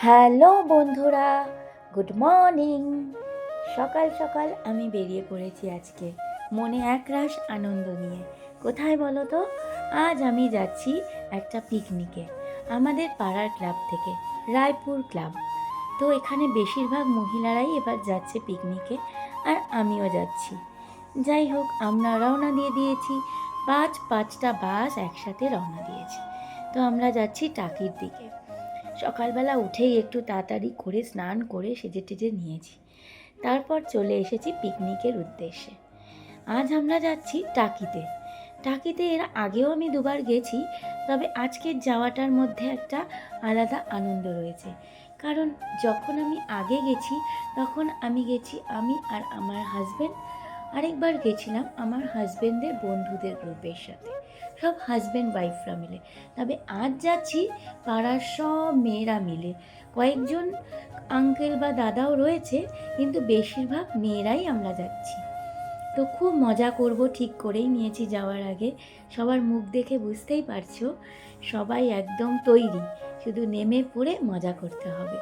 Hello বন্ধুরা, good morning. সকাল সকাল আমি বেরিয়ে পড়েছি আজকে মনে একরাশ আনন্দ নিয়ে। কোথায় বলো তো? আজ আমি যাচ্ছি একটা পিকনিকে আমাদের পাড়ার ক্লাব থেকে, রায়পুর ক্লাব। তো এখানে বেশিরভাগ মহিলারাই এবার যাচ্ছে পিকনিকে, আর আমিও যাচ্ছি। যাই হোক, আমরা রওনা দিয়ে দিয়েছি। পাঁচটা বাস একসাথে রওনা দিয়েছি। তো আমরা যাচ্ছি টাকির দিকে। সকালবেলা উঠেই একটু তাড়াতাড়ি করে স্নান করে সেজে টেজে নিয়েছি। তারপর চলে এসেছি পিকনিকের উদ্দেশ্যে। আজ আমরা যাচ্ছি টাকিতে। টাকিতে এর আগেও আমি দুবার গেছি, তবে আজকের যাওয়াটার মধ্যে একটা আলাদা আনন্দ রয়েছে। কারণ যখন আমি আগে গেছি তখন আমি আর আমার হাজব্যান্ড। আরেকবার গেছিলাম আমার হাজব্যান্ডের বন্ধুদের গ্রুপের সাথে, সব হাজব্যান্ড ওয়াইফরা মিলে। তবে আজ যাচ্ছি পাড়ার সব মেয়েরা মিলে। কয়েকজন আঙ্কেল বা দাদাও রয়েছে, কিন্তু বেশিরভাগ মেয়েরাই আমরা যাচ্ছি। তো খুব মজা করব ঠিক করেই নিয়েছি যাওয়ার আগে। সবার মুখ দেখে বুঝতেই পারছো সবাই একদম তৈরি, শুধু নেমে পড়ে মজা করতে হবে।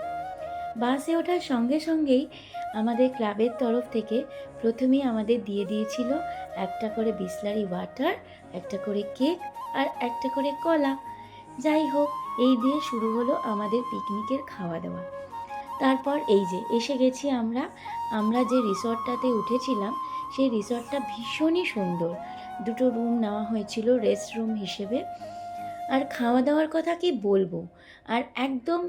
বাসে ওঠার সঙ্গে সঙ্গেই আমাদের ক্লাবের তরফ থেকে প্রথমেই আমাদের দিয়ে দিয়েছিল একটা করে বিসলারি ওয়াটার, একটা করে কেক আর একটা করে কলা। যাই হোক, এই দিয়ে শুরু হলো আমাদের পিকনিকের খাওয়া দাওয়া। তারপর এই যে এসে গেছি আমরা যে রিসর্টটাতে উঠেছিলাম সেই রিসর্টটা ভীষণই সুন্দর। দুটো রুম নেওয়া হয়েছিল রেস্ট রুম হিসেবে। আর খাওয়া দাওয়ার কথা কি বলবো, আর একদম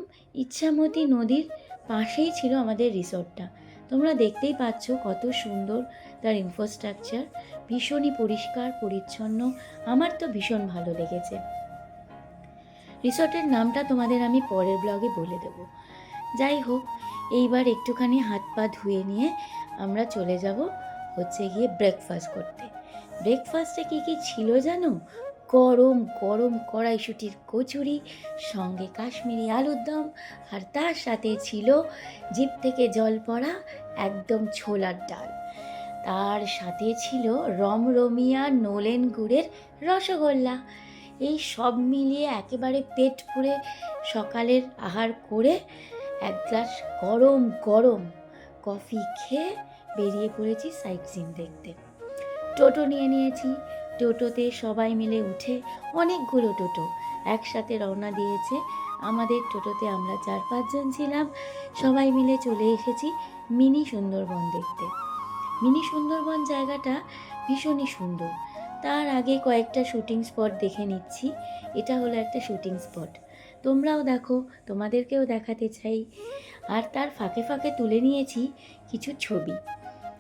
ইচ্ছামতি নদীর পাশেই ছিল আমাদের রিসর্টটা। তোমরা দেখতেই পাচ্ছ কত সুন্দর তার ইনফ্রাস্ট্রাকচার, ভীষণই পরিষ্কার পরিচ্ছন্ন। আমার তো ভীষণ ভালো লেগেছে। রিসর্টের নামটা তোমাদের আমি পরের ব্লগে বলে দেবো। যাই হোক, এইবার একটুখানি হাত পা ধুয়ে নিয়ে আমরা চলে যাব গিয়ে ব্রেকফাস্ট করতে। ব্রেকফাস্টে কী কী ছিল জানো? গরম গরম কড়াইশুঁটির কচুরি, সঙ্গে কাশ্মীরি আলুর দম, আর তার সাথে ছিল জিভ থেকে জল পড়া একদম ছোলার ডাল। তার সাথে ছিল রমরমিয়া নলেন গুড়ের রসগোল্লা। এই সব মিলিয়ে একেবারে পেট পুরে সকালের আহার করে এক গ্লাস গরম গরম কফি খেয়ে বেরিয়ে পড়েছি সাইট সিন দেখতে। টোটো নিয়ে নিয়েছি। টোটোতে সবাই মিলে উঠে, অনেকগুলো টোটো একসাথে রওনা দিয়েছে। আমাদের টোটোতে আমরা 4-5 জন ছিলাম। সবাই মিলে চলে এসেছি মিনি সুন্দরবন দেখতে। মিনি সুন্দরবন জায়গাটা ভীষণই সুন্দর। তার আগে কয়েকটা শুটিং স্পট দেখে নিচ্ছি। এটা হলো একটা শুটিং স্পট, তোমরাও দেখো, তোমাদেরকেও দেখাতে চাই। আর তার ফাঁকে ফাঁকে তুলে নিয়েছি কিছু ছবি।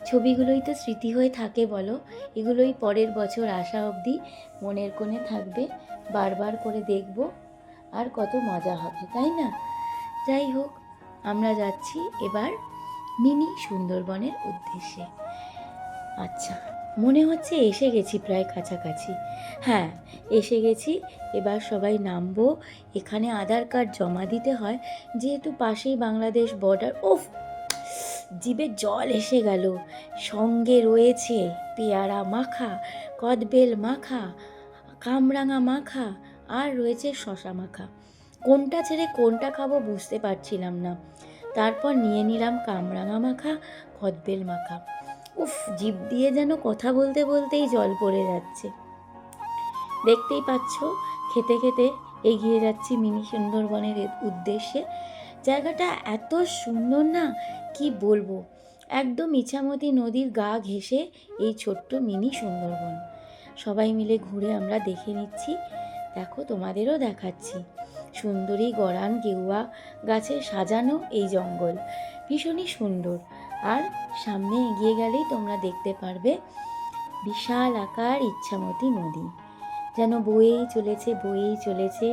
ছবিগুলোই তো স্মৃতি হয়ে থাকে বলো। এগুলোই পরের বছর আসা অবধি মনের কোণে থাকবে, বারবার করে দেখব, আর কত মজা হবে, তাই না? যাই হোক, আমরা যাচ্ছি এবার মিনি সুন্দরবনের উদ্দেশ্যে। আচ্ছা, মনে হচ্ছে এসে গেছি প্রায় কাছাকাছি। হ্যাঁ, এসে গেছি। এবার সবাই নামবো। এখানে আধার কার্ড জমা দিতে হয়, যেহেতু পাশেই বাংলাদেশ বর্ডার। ওফ, জিভে জল এসে গেল। সঙ্গে রয়েছে পেয়ারা মাখা, কদবেল মাখা, কামরাঙা মাখা, আর রয়েছে শশা মাখা। কোনটা ছেড়ে কোনটা খাবো বুঝতে পারছিলাম না। তারপর নিয়ে নিলাম কামরাঙা মাখা, কদবেল মাখা। উফ, জিভ দিয়ে যেন কথা বলতে বলতেই জল পড়ে যাচ্ছে। দেখতেই পাচ্ছ, খেতে খেতে এগিয়ে যাচ্ছি মিনি সুন্দরবনের উদ্দেশ্যে। জায়গাটা এত সুন্দর না, কি বলবো। একদম ইছামতি নদীর গা ঘেঁষে এই ছোট্ট মিনি সুন্দরবন। সবাই মিলে ঘুরে আমরা দেখে নিচ্ছি। দেখো, তোমাদেরও দেখাচ্ছি। সুন্দরী গরান গেরুয়া গাছে সাজানো এই জঙ্গল ভীষণই সুন্দর। আর সামনে এগিয়ে গেলেই তোমরা দেখতে পারবে বিশাল আকার ইচ্ছামতি নদী, যেন বয়েই চলেছে।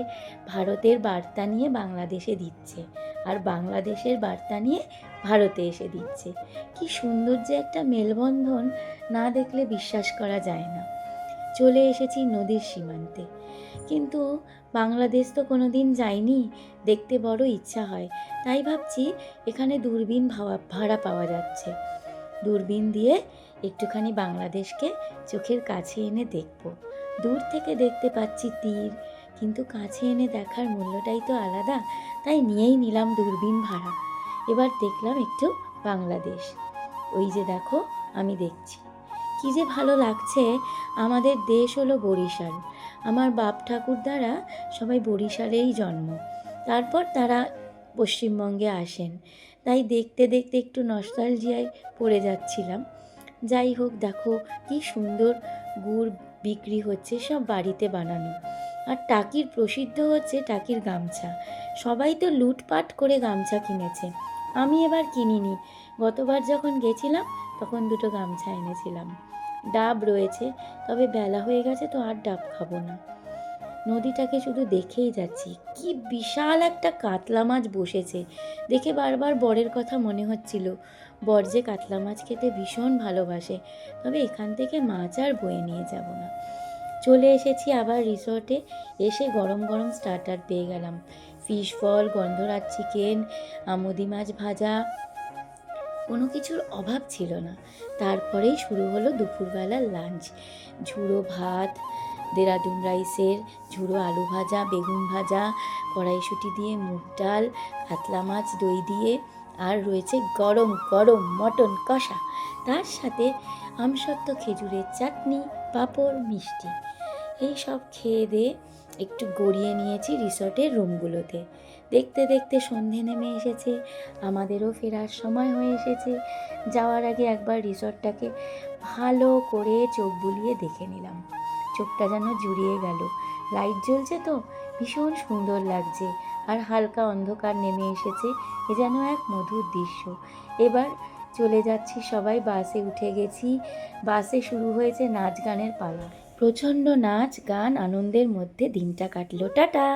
ভারতের বার্তা নিয়ে বাংলাদেশে দিচ্ছে, আর বাংলাদেশের বার্তা নিয়ে ভারতে এসে দিচ্ছে। কি সুন্দর যে একটা মেলবন্ধন, না দেখলে বিশ্বাস করা যায় না। চলে এসেছি নদীর সীমান্তে, কিন্তু বাংলাদেশ তো কোনো দিন যাইনি, দেখতে বড় ইচ্ছা হয়। তাই ভাবছি এখানে দূরবীন ভাড়া পাওয়া যাচ্ছে। দূরবীন দিয়ে একটুখানি বাংলাদেশকে চোখের কাছে এনে দেখব। দূর থেকে দেখতে পাচ্ছি তীর, কিন্তু কাছে এনে দেখার মূল্যটাই তো আলাদা, তাই নিয়েই নিলাম দূরবীন ভাড়া। এবার দেখলাম একটু বাংলাদেশ। ওই যে দেখো, আমি দেখছি কি যে ভালো লাগছে। আমাদের দেশ হলো বরিশাল। আমার বাপ ঠাকুরদারা সবাই বরিশালেই জন্ম, তারপর তারা পশ্চিমবঙ্গে আসেন। তাই দেখতে দেখতে একটু নস্টালজিয়ায় পড়ে যাচ্ছিলাম। যাই হোক, দেখো কি সুন্দর গুড় বিক্রি হচ্ছে, সব বাড়িতে বানানো। আর টাকির প্রসিদ্ধ হচ্ছে টাকির গামছা। সবাই তো লুটপাট করে গামছা কিনেছে, আমি এবার কিনিনি। গতবার যখন গেছিলাম তখন দুটো গামছা এনেছিলাম। ডাব রয়েছে, তবে বেলা হয়ে গেছে তো আর ডাব খাবো না। নদীটাকে শুধু দেখেই যাচ্ছি, কি বিশাল একটা কাতলা মাছ বসেছে। দেখে বারবার বরের কথা মনে হচ্ছিল। বর যে কাতলা মাছ খেতে ভীষণ ভালোবাসে, তবে এখান থেকে মাছ আর বয়ে নিয়ে যাব না। চলে এসেছি আবার রিসর্টে। এসে গরম গরম স্টার্টার পেয়ে গেলাম। ফিশ বল, গন্ধরাজ চিকেন, আমুদি মাছ ভাজা, কোনো কিছুর অভাব ছিল না। তারপরেই শুরু হলো দুপুরবেলার লাঞ্চ। ঝুড়ো ভাত, দেরাদুন রাইসের ঝুড়ো আলু ভাজা, বেগুন ভাজা, কড়াইশুঁটি দিয়ে মুগ ডাল, কাতলা মাছ দই দিয়ে, আর রয়েছে গরম গরম মটন কষা। তার সাথে আমসত্ত্ব খেজুরের চাটনি, পাঁপড়, মিষ্টি। এই সব খেয়ে দিয়ে একটু গড়িয়ে নিয়েছি রিসর্টের রুমগুলোতে। দেখতে দেখতে সন্ধে নেমে এসেছে, আমাদেরও ফেরার সময় হয়ে এসেছে। যাওয়ার আগে একবার রিসর্টটাকে ভালো করে চোখ বুলিয়ে দেখে নিলাম। চোখটা যেন জুড়িয়ে গেল। লাইট জ্বলছে তো, ভীষণ সুন্দর লাগছে। আর হালকা অন্ধকার নেমে এসেছে, এ যেন এক মধুর দৃশ্য। এবার চলে যাচ্ছি সবাই, বাসে উঠে গেছি। বাসে শুরু হয়েছে নাচ গানের পালা। প্রচণ্ড নাচ গান আনন্দের মধ্যে দিনটা কাটলো। টাটা।